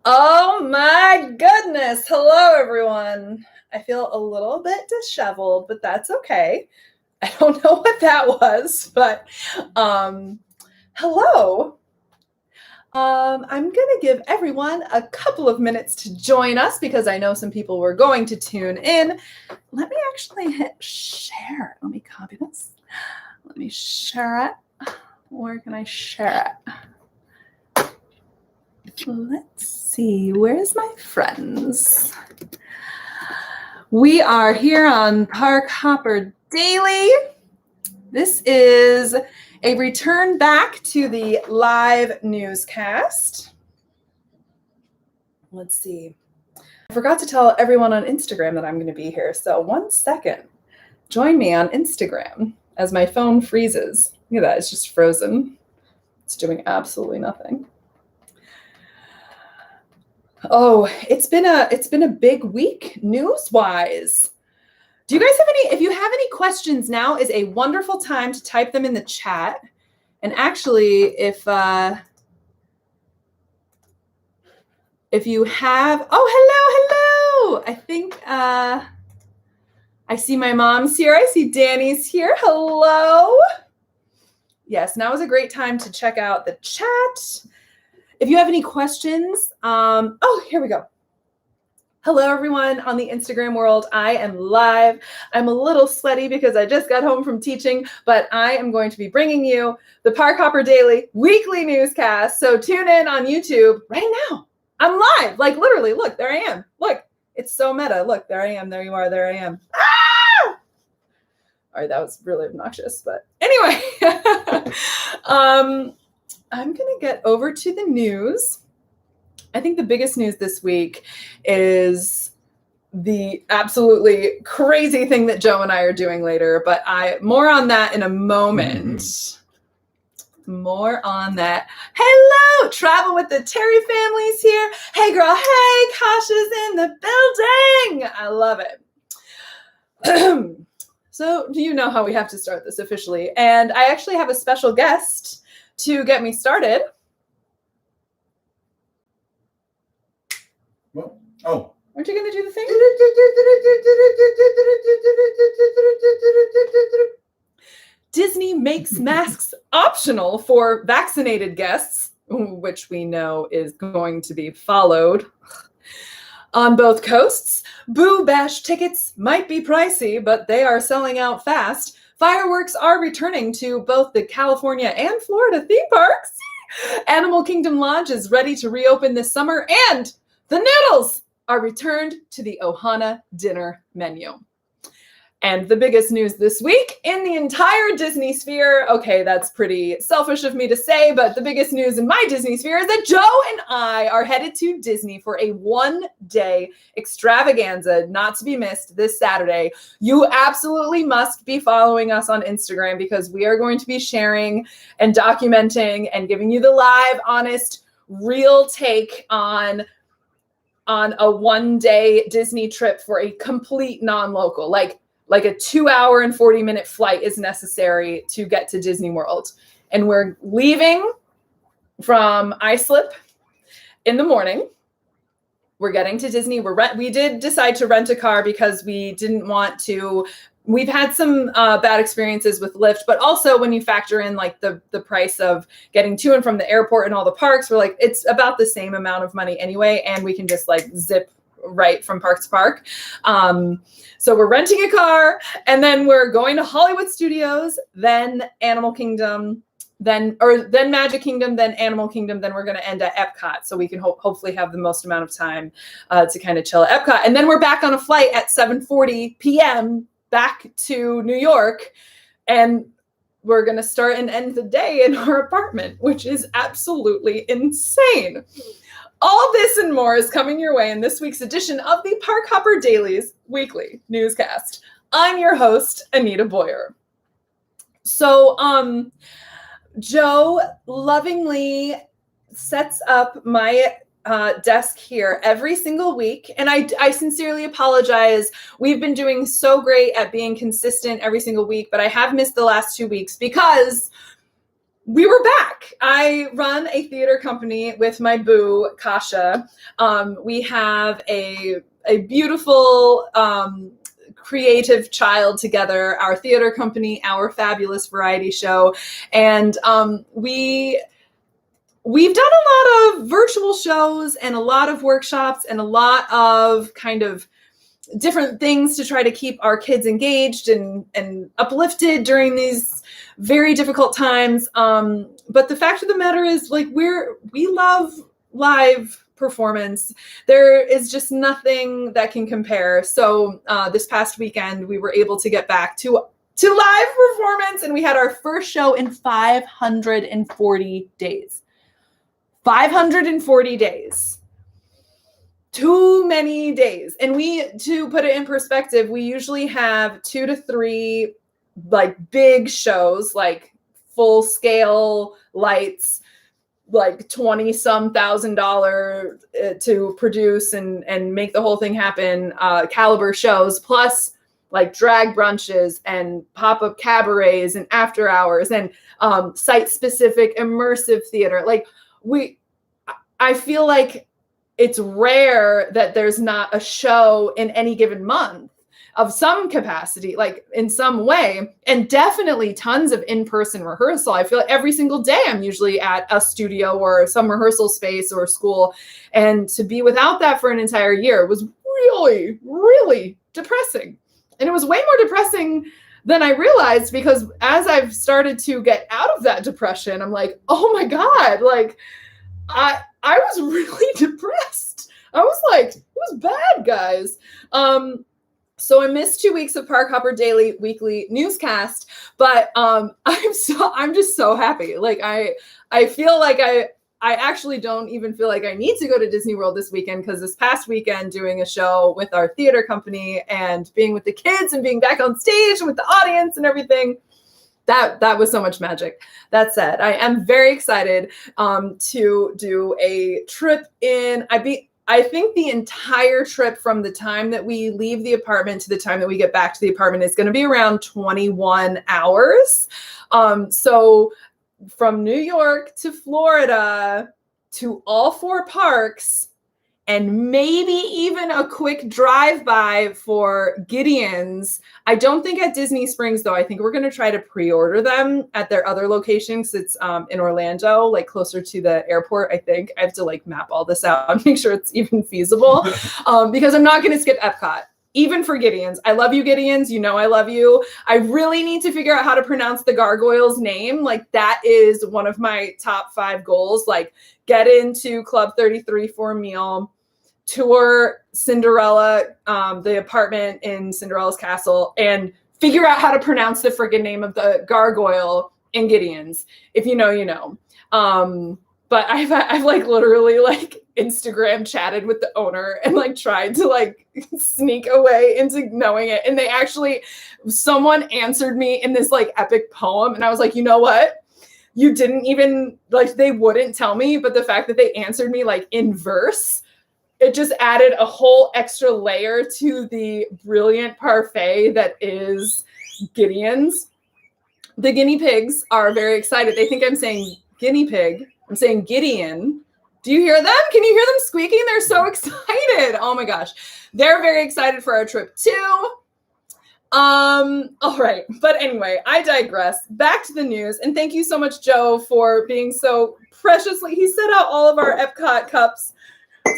Oh my goodness. Hello, everyone. I feel a little bit disheveled, but that's okay. I don't know what that was, but hello. I'm going to give everyone a couple of minutes to join us because I know some people were going to tune in. Let me actually hit share. Let me copy this. Let me share it. Where can I share it? Let's see. Where's my friends? We are here on Park Hopper Daily. This is a return back to the live newscast. Let's see. I forgot to tell everyone on Instagram that I'm going to be here. So 1 second. Join me on Instagram as my phone freezes. Look at that. It's just frozen. It's doing absolutely nothing. Oh, it's been a big week news-wise. Do you guys have any, if you have any questions, now is a wonderful time to type them in the chat. And actually, if you have, hello. I think I see my mom's here. I see Danny's here. Hello. Yes, now is a great time to check out the chat. If you have any questions, here we go. Hello, everyone on the Instagram world. I am live. I'm a little sweaty because I just got home from teaching, but I am going to be bringing you the Park Hopper Daily weekly newscast. So tune in on YouTube right now. I'm live, like literally. Look, there I am. Look, it's so meta. Look, there I am. There you are. There I am. Ah! All right, that was really obnoxious, but anyway. I'm going to get over to the news. I think the biggest news this week is the absolutely crazy thing that Joe and I are doing later, but more on that in a moment. Mm-hmm. More on that. Hello, Travel with the Terry family's here. Hey girl, hey, Kasha's in the building. I love it. So you know how we have to start this officially. And I actually have a special guest to get me started. Well, oh. Aren't you going to do the thing? Disney makes masks optional for vaccinated guests, which we know is going to be followed on both coasts. Boo Bash tickets might be pricey, but they are selling out fast. Fireworks are returning to both the California and Florida theme parks. Animal Kingdom Lodge is ready to reopen this summer, and the noodles are returned to the Ohana dinner menu. And the biggest news this week in the entire Disney sphere, okay, that's pretty selfish of me to say, but the biggest news in my Disney sphere is that Joe and I are headed to Disney for a one-day extravaganza, not to be missed this Saturday. You absolutely must be following us on Instagram because we are going to be sharing and documenting and giving you the live, honest, real take on a one-day Disney trip for a complete non-local. Like a 2-hour and 40-minute flight is necessary to get to Disney World. And we're leaving from Islip in the morning. We're getting to Disney. We did decide to rent a car because we didn't want to. We've had some bad experiences with Lyft, but also when you factor in like the price of getting to and from the airport and all the parks, we're like, it's about the same amount of money anyway. And we can just like zip right from park to park. So we're renting a car and then we're going to Hollywood Studios, then Animal Kingdom, then Magic Kingdom, then Animal Kingdom, then we're going to end at Epcot. So we can hopefully have the most amount of time to kind of chill at Epcot. And then we're back on a flight at 7:40 p.m. back to New York. And we're going to start and end the day in our apartment, which is absolutely insane. All this and more is coming your way in this week's edition of the Park Hopper Daily's weekly newscast. I'm your host, Anita Boyer. So, Joe lovingly sets up my desk here every single week. And I sincerely apologize. We've been doing so great at being consistent every single week, but I have missed the last 2 weeks because we were back. I run a theater company with my boo, Kasha. We have a beautiful creative child together, our theater company, our fabulous variety show. And we've done a lot of virtual shows and a lot of workshops and a lot of kind of different things to try to keep our kids engaged and uplifted during these very difficult times. But the fact of the matter is, like, we love live performance. There is just nothing that can compare. So this past weekend, we were able to get back to live performance, and we had our first show in 540 days. 540 days. Too many days. And to put it in perspective, we usually have 2 to 3 like big shows, like full scale lights, like $20,000 to produce and make the whole thing happen, caliber shows, plus like drag brunches and pop-up cabarets and after hours and site-specific immersive theater. Like I feel like it's rare that there's not a show in any given month of some capacity, like in some way, and definitely tons of in-person rehearsal. I feel like every single day I'm usually at a studio or some rehearsal space or school. And to be without that for an entire year was really, really depressing. And it was way more depressing than I realized, because as I've started to get out of that depression, I'm like, oh my God, like I was really depressed. I was like, it was bad, guys. So I missed 2 weeks of Park Hopper Daily weekly newscast, but I'm just so happy. Like I feel like I actually don't even feel like I need to go to Disney World this weekend, because this past weekend doing a show with our theater company and being with the kids and being back on stage with the audience and everything, that was so much magic. That said, I am very excited to do a trip I think the entire trip from the time that we leave the apartment to the time that we get back to the apartment is going to be around 21 hours. So from New York to Florida to all 4 parks, and maybe even a quick drive-by for Gideon's. I don't think at Disney Springs, though. I think we're going to try to pre-order them at their other locations. It's in Orlando, like closer to the airport, I think. I have to like map all this out and make sure it's even feasible, because I'm not going to skip Epcot. Even for Gideon's. I love you, Gideon's. You know I love you. I really need to figure out how to pronounce the gargoyle's name. Like, that is one of my top 5 goals. Like, get into Club 33 for a meal, tour Cinderella, the apartment in Cinderella's castle, and figure out how to pronounce the friggin' name of the gargoyle in Gideon's. If you know, you know. But I've like literally like Instagram chatted with the owner and like tried to like sneak away into knowing it. And someone answered me in this like epic poem. And I was like, you know what? You didn't even like, they wouldn't tell me, but the fact that they answered me like in verse, it just added a whole extra layer to the brilliant parfait that is Gideon's. The guinea pigs are very excited. They think I'm saying guinea pig. I'm saying Gideon. Do you hear them? Can you hear them squeaking? They're so excited. Oh my gosh. They're very excited for our trip too. All right. But anyway, I digress. Back to the news. And thank you so much, Joe, for being so preciously. He set out all of our Epcot cups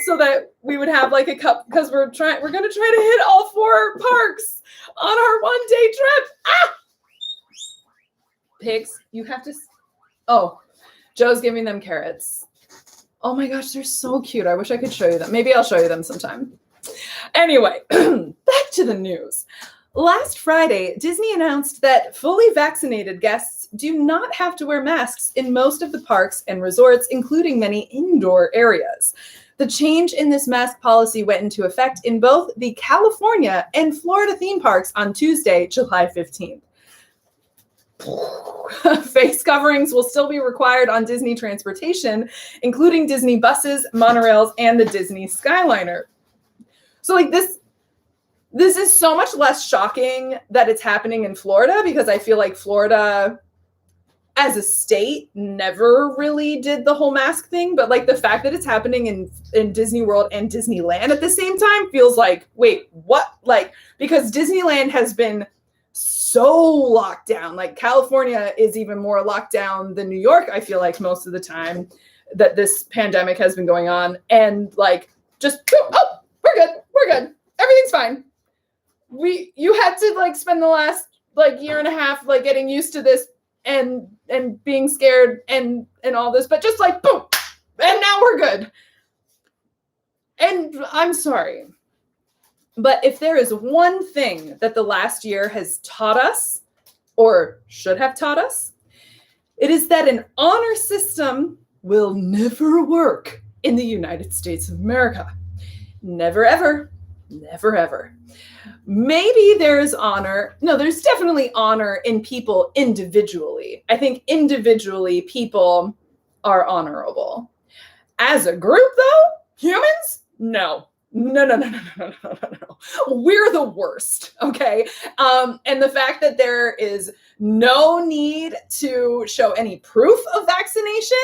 so that we would have like a cup, because we're going to try to hit all 4 parks on our one-day trip. Ah! Pigs, you have to. Oh, Joe's giving them carrots. Oh my gosh, they're so cute. I wish I could show you them. Maybe I'll show you them sometime. Anyway, back to the news. Last Friday, Disney announced that fully vaccinated guests do not have to wear masks in most of the parks and resorts, including many indoor areas. The change in this mask policy went into effect in both the California and Florida theme parks on Tuesday, July 15th. Face coverings will still be required on Disney transportation, including Disney buses, monorails, and the Disney Skyliner. So like this is so much less shocking that it's happening in Florida, because I feel like Florida as a state, never really did the whole mask thing, but like the fact that it's happening in Disney World and Disneyland at the same time feels like, wait, what? Like, because Disneyland has been so locked down. Like California is even more locked down than New York, I feel like, most of the time that this pandemic has been going on. And like, just, oh, we're good. Everything's fine. You had to like spend the last like year and a half like getting used to this and being scared and all this, but just like boom, and now we're good. And I'm sorry, but if there is one thing that the last year has taught us, or should have taught us, it is that an honor system will never work in the United States of America. Never, ever. Never, ever. Maybe there's honor. No, there's definitely honor in people individually. I think individually people are honorable. As a group, though, humans, no. No. We're the worst, okay? And the fact that there is no need to show any proof of vaccination,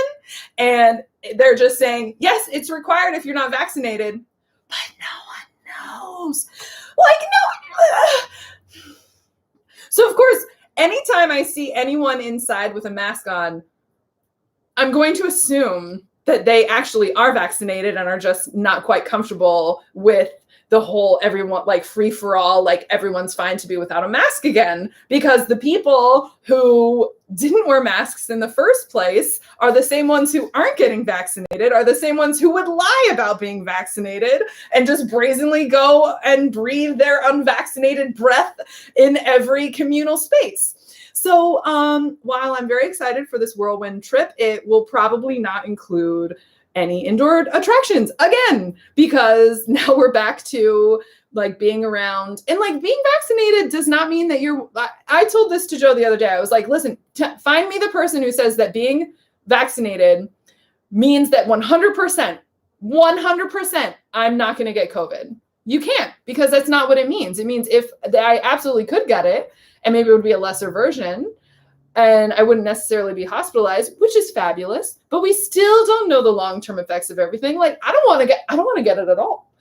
and they're just saying, yes, it's required if you're not vaccinated, but no one knows. Like, no. So, of course, anytime I see anyone inside with a mask on, I'm going to assume that they actually are vaccinated and are just not quite comfortable with the whole everyone, like free for all, like everyone's fine to be without a mask again, because the people who didn't wear masks in the first place are the same ones who aren't getting vaccinated, are the same ones who would lie about being vaccinated and just brazenly go and breathe their unvaccinated breath in every communal space. So while I'm very excited for this whirlwind trip, it will probably not include any indoor attractions again, because now we're back to like being around, and like being vaccinated does not mean that I told this to Joe the other day. I was like, listen, find me the person who says that being vaccinated means that 100%, I'm not going to get COVID. You can't, because that's not what it means. It means if I absolutely could get it, and maybe it would be a lesser version, and I wouldn't necessarily be hospitalized, which is fabulous, but we still don't know the long-term effects of everything. Like, I don't want to get it at all.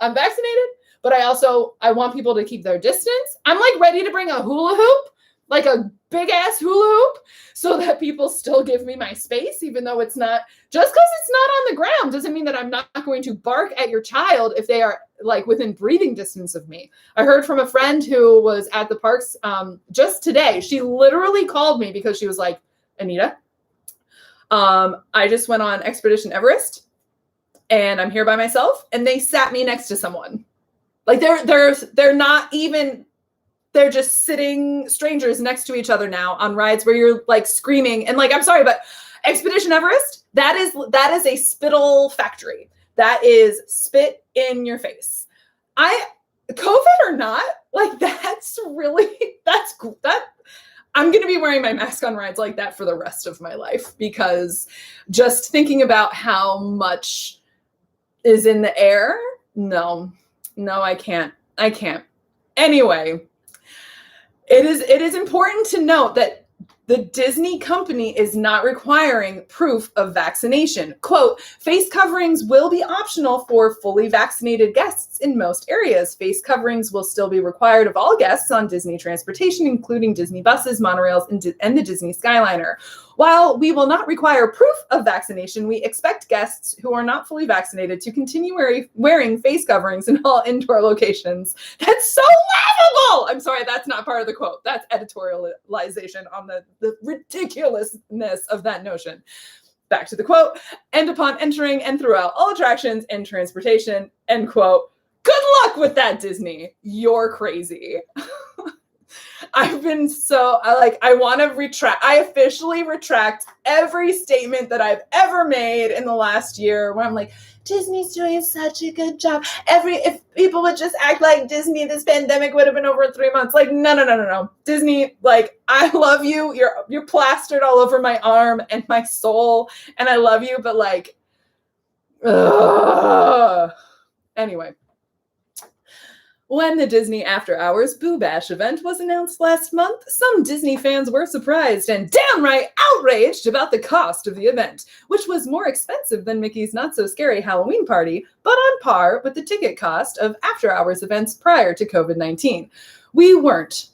I'm vaccinated, but I want people to keep their distance. I'm like ready to bring a hula hoop, like a big ass hula hoop, so that people still give me my space, even though it's not, just because it's not on the ground doesn't mean that I'm not going to bark at your child if they are like within breathing distance of me. I heard from a friend who was at the parks just today. She literally called me because she was like, Anita, I just went on Expedition Everest and I'm here by myself, and they sat me next to someone. Like they're not even, they're just sitting strangers next to each other now on rides where you're like screaming. And like, I'm sorry, but Expedition Everest, that is a spittle factory. That is spit in your face. COVID or not, like that I'm going to be wearing my mask on rides like that for the rest of my life, because just thinking about how much is in the air. No, I can't. Anyway, it is important to note that the Disney company is not requiring proof of vaccination. Quote, face coverings will be optional for fully vaccinated guests in most areas. Face coverings will still be required of all guests on Disney transportation, including Disney buses, monorails, and the Disney Skyliner. While we will not require proof of vaccination, we expect guests who are not fully vaccinated to continue wearing face coverings in all indoor locations. That's so laughable! I'm sorry, that's not part of the quote. That's editorialization on the ridiculousness of that notion. Back to the quote. And upon entering and throughout all attractions and transportation, end quote. Good luck with that, Disney. You're crazy. I officially retract every statement that I've ever made in the last year where I'm like, Disney's doing such a good job. If people would just act like Disney, this pandemic would have been over in 3 months. Like, no. Disney, like, I love you. You're plastered all over my arm and my soul, and I love you, but like, ugh. Anyway. When the Disney After Hours Boo Bash event was announced last month, some Disney fans were surprised and downright outraged about the cost of the event, which was more expensive than Mickey's Not-So-Scary Halloween Party, but on par with the ticket cost of after-hours events prior to COVID-19. We weren't,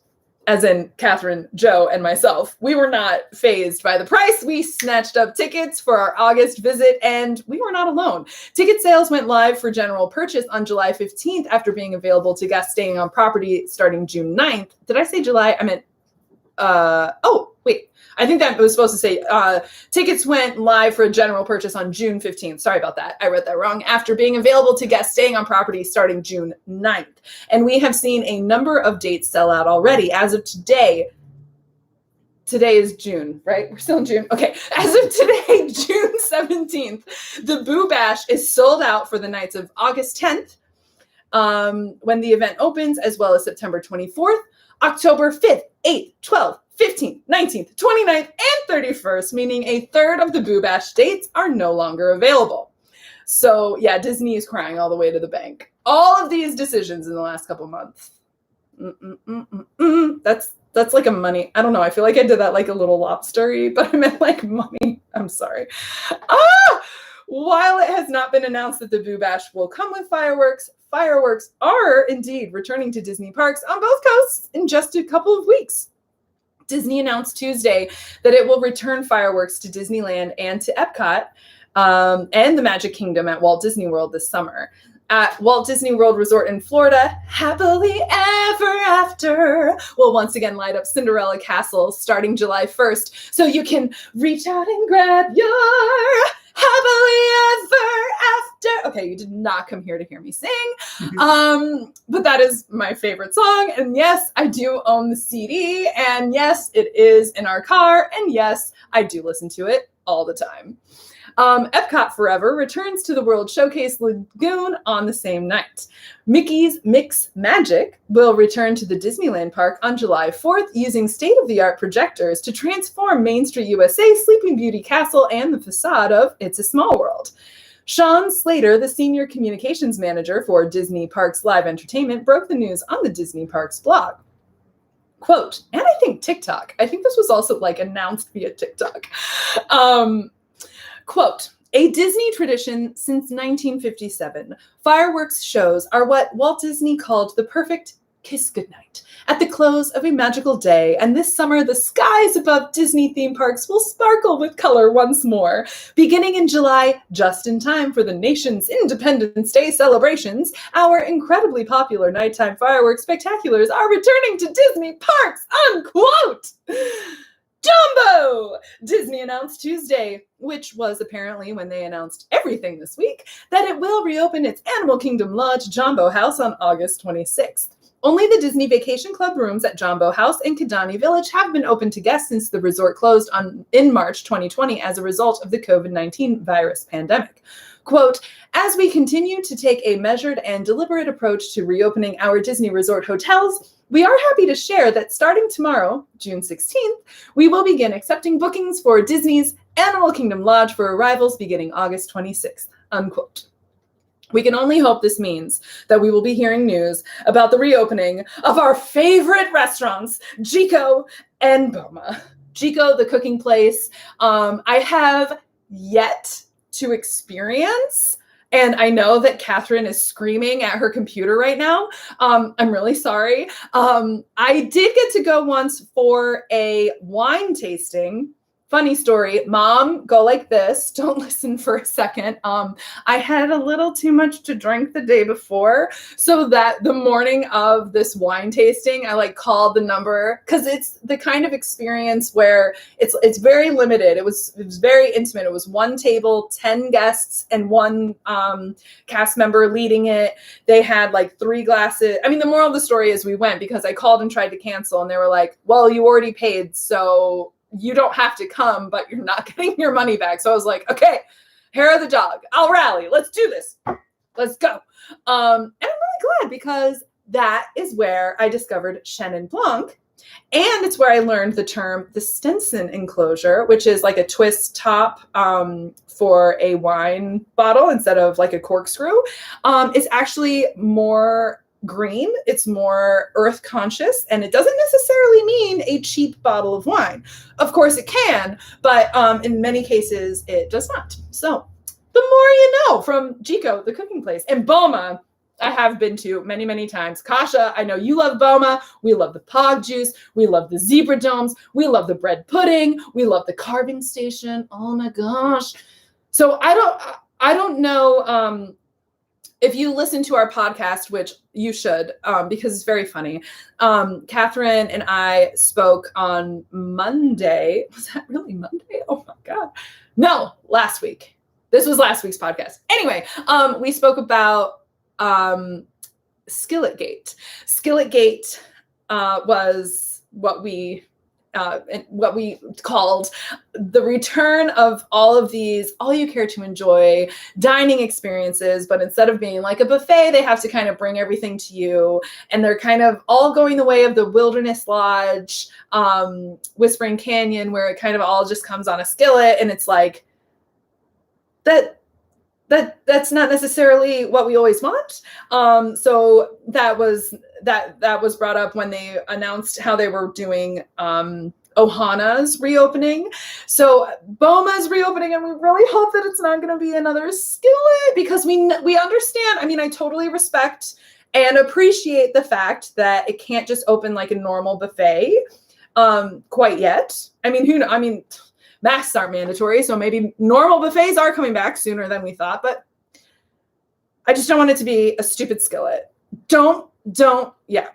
as in Catherine, Joe, and myself, we were not fazed by the price. We snatched up tickets for our August visit, and we were not alone. Ticket sales went live for general purchase on July 15th after being available to guests staying on property starting June 9th. Did I say July? I meant, I think that was supposed to say tickets went live for a general purchase on June 15th. Sorry about that. I read that wrong. After being available to guests staying on property starting June 9th. And we have seen a number of dates sell out already. As of today is June, right? We're still in June. Okay. As of today, June 17th, the Boo Bash is sold out for the nights of August 10th, when the event opens, as well as September 24th, October 5th, 8th, 12th, 15th, 19th, 29th, and 31st, meaning a third of the Boo Bash dates are no longer available. So yeah, Disney is crying all the way to the bank. All of these decisions in the last couple months. That's like a money. I don't know. I feel like I did that like a little lobster-y, but I meant like money. I'm sorry. While it has not been announced that the Boo Bash will come with fireworks, fireworks are indeed returning to Disney parks on both coasts in just a couple of weeks. Disney announced Tuesday that it will return fireworks to Disneyland and to Epcot and the Magic Kingdom at Walt Disney World this summer. At Walt Disney World Resort in Florida, Happily Ever After will once again light up Cinderella Castle starting July 1st, so you can reach out and grab your happily ever after. Okay, you did not come here to hear me sing, but that is my favorite song, and yes, I do own the CD, and yes, it is in our car, and yes, I do listen to it all the time. Epcot Forever returns to the World Showcase Lagoon on the same night. Mickey's Mix Magic will return to the Disneyland Park on July 4th using state-of-the-art projectors to transform Main Street USA, Sleeping Beauty Castle, and the facade of It's a Small World. Sean Slater, the senior communications manager for Disney Parks Live Entertainment, broke the news on the Disney Parks blog. Quote, and I think TikTok. I think this was also like announced via TikTok. Quote, a Disney tradition since 1957, fireworks shows are what Walt Disney called the perfect kiss goodnight at the close of a magical day, and this summer the skies above Disney theme parks will sparkle with color once more. Beginning in July, just in time for the nation's Independence Day celebrations, our incredibly popular nighttime fireworks spectaculars are returning to Disney parks, unquote! Jumbo! Disney announced Tuesday, which was apparently when they announced everything this week, that it will reopen its Animal Kingdom Lodge Jumbo House on August 26th. Only the Disney Vacation Club rooms at Jumbo House in Kidani Village have been open to guests since the resort closed in March 2020 as a result of the COVID-19 virus pandemic. Quote, as we continue to take a measured and deliberate approach to reopening our Disney resort hotels, we are happy to share that starting tomorrow, June 16th, we will begin accepting bookings for Disney's Animal Kingdom Lodge for arrivals beginning August 26th, unquote. We can only hope this means that we will be hearing news about the reopening of our favorite restaurants, Jiko and Boma. Jiko, the cooking place, I have yet to experience. And I know that Catherine is screaming at her computer right now. I'm really sorry. I did get to go once for a wine tasting. Funny story, Mom, go like this. Don't listen for a second. I had a little too much to drink the day before, so that the morning of this wine tasting, I like called the number, because it's the kind of experience where it's very limited. It was very intimate. It was one table, 10 guests, and one cast member leading it. They had like 3 glasses. I mean, the moral of the story is we went because I called and tried to cancel, and they were like, well, you already paid, so you don't have to come, but you're not getting your money back. So I was like, okay, hair of the dog. I'll rally. Let's do this. Let's go. And I'm really glad because that is where I discovered Chenin Blanc. And it's where I learned the term, the Stenson enclosure, which is like a twist top for a wine bottle instead of like a corkscrew. It's actually more green. It's more earth conscious, and it doesn't necessarily mean a cheap bottle of wine. Of course it can, but in many cases it does not. So the more you know from Chico, the cooking place. And Boma, I have been to many, many times. Kasha, I know you love Boma. We love the pog juice. We love the zebra domes. We love the bread pudding. We love the carving station. Oh my gosh. So I don't know if you listen to our podcast, which you should, because it's very funny. Catherine and I spoke on Monday. Was that really Monday? Oh my God. No, last week. This was last week's podcast. Anyway, we spoke about Skilletgate. Skilletgate was what we called the return of all of these all you care to enjoy dining experiences, but instead of being like a buffet, they have to kind of bring everything to you, and they're kind of all going the way of the Wilderness Lodge, Whispering Canyon, where it kind of all just comes on a skillet, and it's like that's not necessarily what we always want. So that was brought up when they announced how they were doing Ohana's reopening. So Boma's reopening, and we really hope that it's not going to be another skillet, because we understand. I mean, I totally respect and appreciate the fact that it can't just open like a normal buffet quite yet. I mean, masks aren't mandatory, so maybe normal buffets are coming back sooner than we thought, but I just don't want it to be a stupid skillet. Yeah.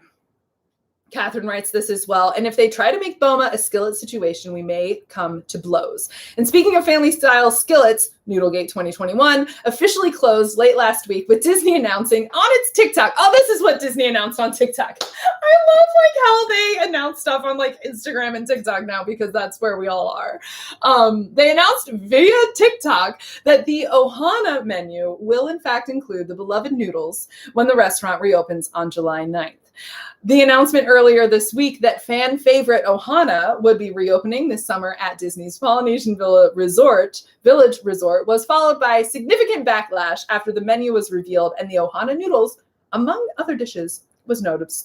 Catherine writes this as well. And if they try to make Boma a skillet situation, we may come to blows. And speaking of family style skillets, Noodlegate 2021 officially closed late last week, with Disney announcing on its TikTok. Oh, this is what Disney announced on TikTok. I love like how they announce stuff on like Instagram and TikTok now, because that's where we all are. They announced via TikTok that the Ohana menu will in fact include the beloved noodles when the restaurant reopens on July 9th. The announcement earlier this week that fan favorite Ohana would be reopening this summer at Disney's Polynesian Village Resort was followed by significant backlash after the menu was revealed and the Ohana noodles, among other dishes, was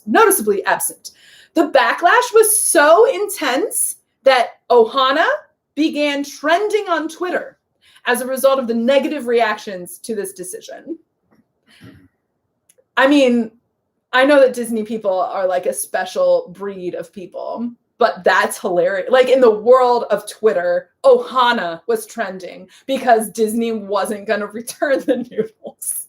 noticeably absent. The backlash was so intense that Ohana began trending on Twitter as a result of the negative reactions to this decision. I mean, I know that Disney people are like a special breed of people, but that's hilarious. Like in the world of Twitter, Ohana was trending because Disney wasn't going to return the noodles.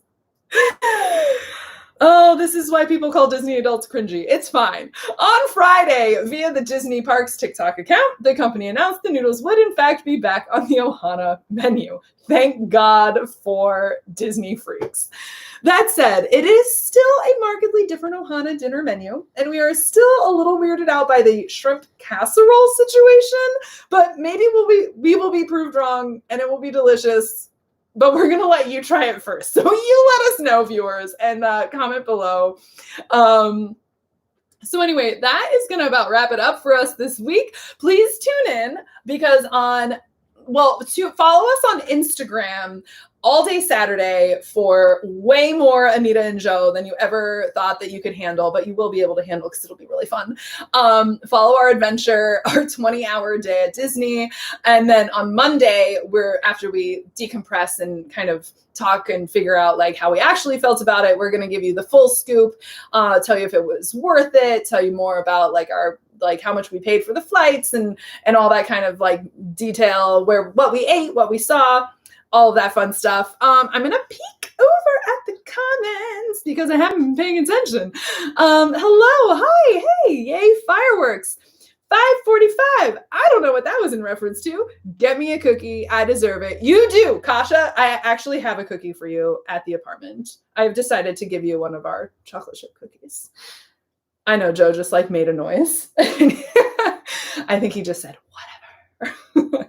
Oh, this is why people call Disney adults cringy. It's fine. On Friday, via the Disney Parks TikTok account, the company announced the noodles would in fact be back on the Ohana menu. Thank God for Disney freaks. That said, it is still a markedly different Ohana dinner menu, and we are still a little weirded out by the shrimp casserole situation, but maybe we will be proved wrong and it will be delicious. But we're going to let you try it first. So you let us know, viewers, and comment below. So anyway, that is going to about wrap it up for us this week. Please tune in, because to follow us on Instagram all day Saturday for way more Anita and Joe than you ever thought that you could handle, but you will be able to handle because it'll be really fun. Follow our adventure, our 20-hour day at Disney. And then on Monday, after we decompress and kind of talk and figure out like how we actually felt about it, we're going to give you the full scoop, tell you if it was worth it, tell you more about like how much we paid for the flights and all that kind of like detail, what we ate, what we saw, all of that fun stuff. I'm going to peek over at the comments because I haven't been paying attention. Hello, hi, hey, yay, fireworks. 5:45. I don't know what that was in reference to. Get me a cookie. I deserve it. You do, Kasha. I actually have a cookie for you at the apartment. I've decided to give you one of our chocolate chip cookies. I know Joe just like made a noise. I think he just said, whatever.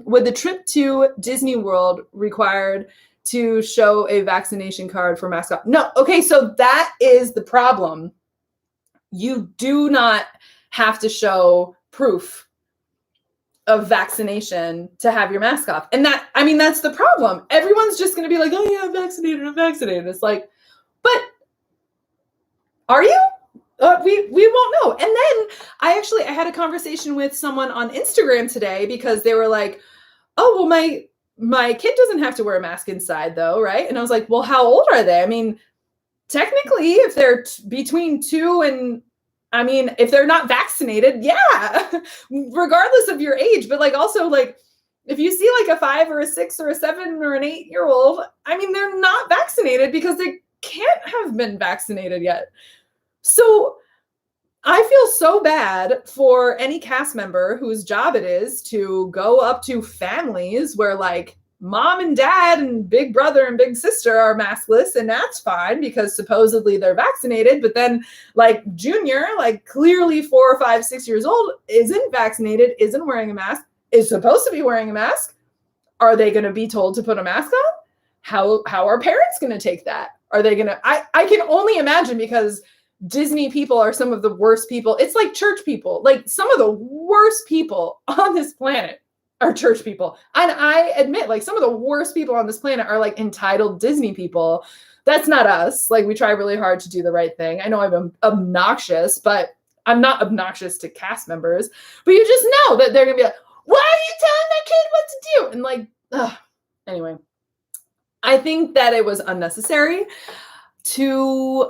Would the trip to Disney World required to show a vaccination card for mascot? No. Okay, so that is the problem. You do not have to show proof of vaccination to have your mask off. And that's the problem. Everyone's just going to be like, oh yeah, I'm vaccinated. It's like, but Are you? We won't know. And then I had a conversation with someone on Instagram today because they were like, oh, well, my kid doesn't have to wear a mask inside though, right? And I was like, well, how old are they? I mean, technically, if they're between 2 and, I mean, if they're not vaccinated, yeah, regardless of your age. But like, also, like, if you see like a 5 or a 6 or a 7 or an 8-year-old, I mean, they're not vaccinated because they can't have been vaccinated yet. So I feel so bad for any cast member whose job it is to go up to families where like mom and dad and big brother and big sister are maskless, and that's fine because supposedly they're vaccinated. But then like Junior, like clearly 4 or 5, 6 years old, isn't vaccinated, isn't wearing a mask, is supposed to be wearing a mask. Are they going to be told to put a mask on? How are parents going to take that? Are they going to, I can only imagine, because Disney people are some of the worst people. It's like church people. Like some of the worst people on this planet are church people. And I admit, like, some of the worst people on this planet are like entitled Disney people. That's not us. Like, we try really hard to do the right thing. I know I'm obnoxious, but I'm not obnoxious to cast members. But you just know that they're going to be like, why are you telling my kid what to do? And like, ugh. Anyway, I think that it was unnecessary to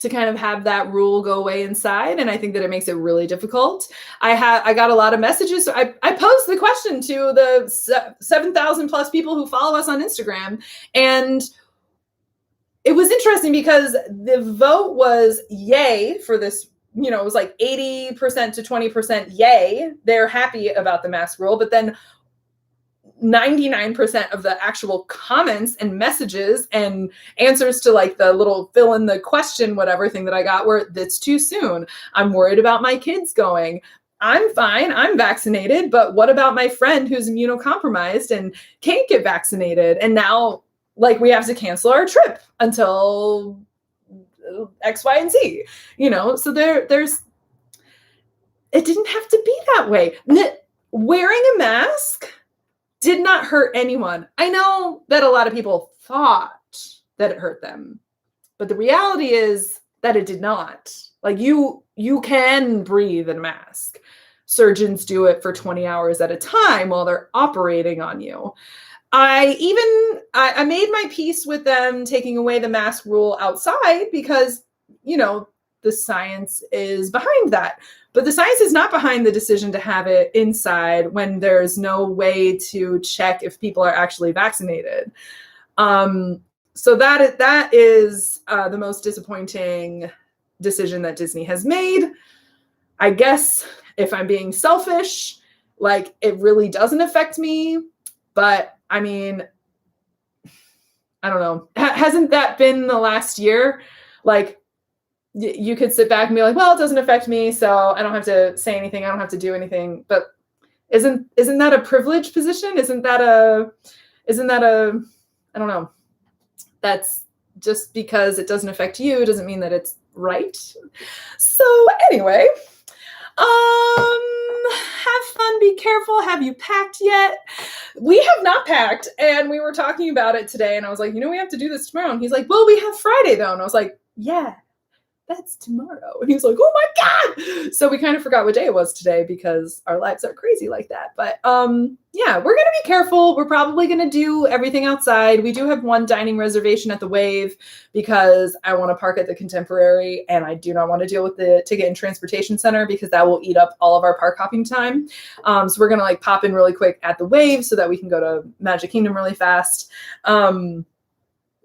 kind of have that rule go away inside. And I think that it makes it really difficult. I got a lot of messages. So I posed the question to the 7,000 plus people who follow us on Instagram. And it was interesting because the vote was yay for this. You know, it was like 80% to 20% yay. They're happy about the mask rule. But then 99% of the actual comments and messages and answers to like the little fill in the question, whatever thing that I got were, that's too soon. I'm worried about my kids going. I'm fine. I'm vaccinated. But what about my friend who's immunocompromised and can't get vaccinated? And now like we have to cancel our trip until X, Y, and Z, you know? So there's, it didn't have to be that way. Wearing a mask did not hurt anyone. I know that a lot of people thought that it hurt them, but the reality is that it did not. Like you can breathe in a mask. Surgeons do it for 20 hours at a time while they're operating on you. I made my peace with them taking away the mask rule outside because, you know, the science is behind that. But the science is not behind the decision to have it inside when there's no way to check if people are actually vaccinated. So that is the most disappointing decision that Disney has made. I guess if I'm being selfish, like it really doesn't affect me. But I mean, I don't know. Hasn't that been the last year? Like, you could sit back and be like, well, it doesn't affect me, so I don't have to say anything. I don't have to do anything. But isn't that a privileged position? Isn't that a, I don't know. That's just because it doesn't affect you doesn't mean that it's right. So anyway, have fun, be careful. Have you packed yet? We have not packed, and we were talking about it today, and I was like, you know, we have to do this tomorrow. And he's like, well, we have Friday though. And I was like, yeah, that's tomorrow. And he was like, oh my God. So we kind of forgot what day it was today because our lives are crazy like that. But yeah, we're going to be careful. We're probably going to do everything outside. We do have one dining reservation at the Wave because I want to park at the Contemporary, and I do not want to deal with the Ticket and Transportation Center because that will eat up all of our park hopping time. So we're going to like pop in really quick at the Wave so that we can go to Magic Kingdom really fast.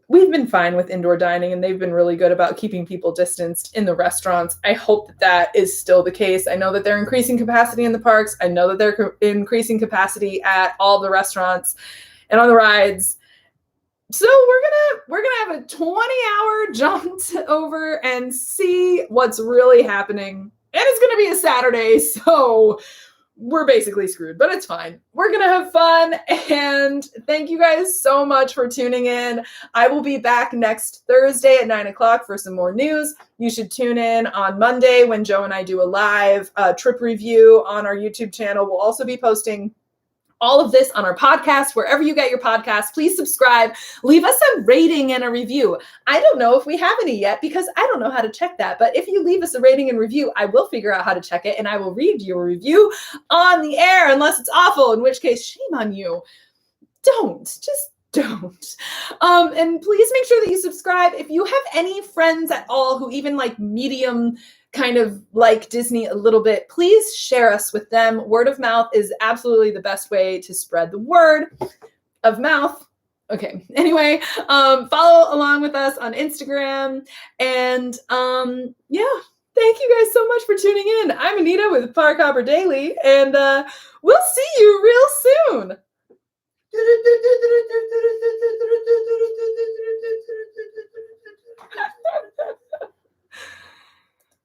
We've been fine with indoor dining, and they've been really good about keeping people distanced in the restaurants. I hope that is still the case. I know that they're increasing capacity in the parks. I know that they're increasing capacity at all the restaurants and on the rides. So we're gonna have a 20-hour jump over and see what's really happening. And it's gonna be a Saturday, so we're basically screwed, but it's fine. We're going to have fun. And thank you guys so much for tuning in. I will be back next Thursday at 9:00 for some more news. You should tune in on Monday when Joe and I do a live trip review on our YouTube channel. We'll also be posting all of this on our podcast, wherever you get your podcasts. Please subscribe. Leave us a rating and a review. I don't know if we have any yet because I don't know how to check that. But if you leave us a rating and review, I will figure out how to check it and I will read your review on the air unless it's awful, in which case, shame on you. Just don't. And please make sure that you subscribe. If you have any friends at all who even like medium kind of like Disney a little bit, please share us with them. Word of mouth is absolutely the best way to spread the word of mouth. Okay. Anyway, follow along with us on Instagram. And yeah, thank you guys so much for tuning in. I'm Anita with Park Hopper Daily, and we'll see you real soon.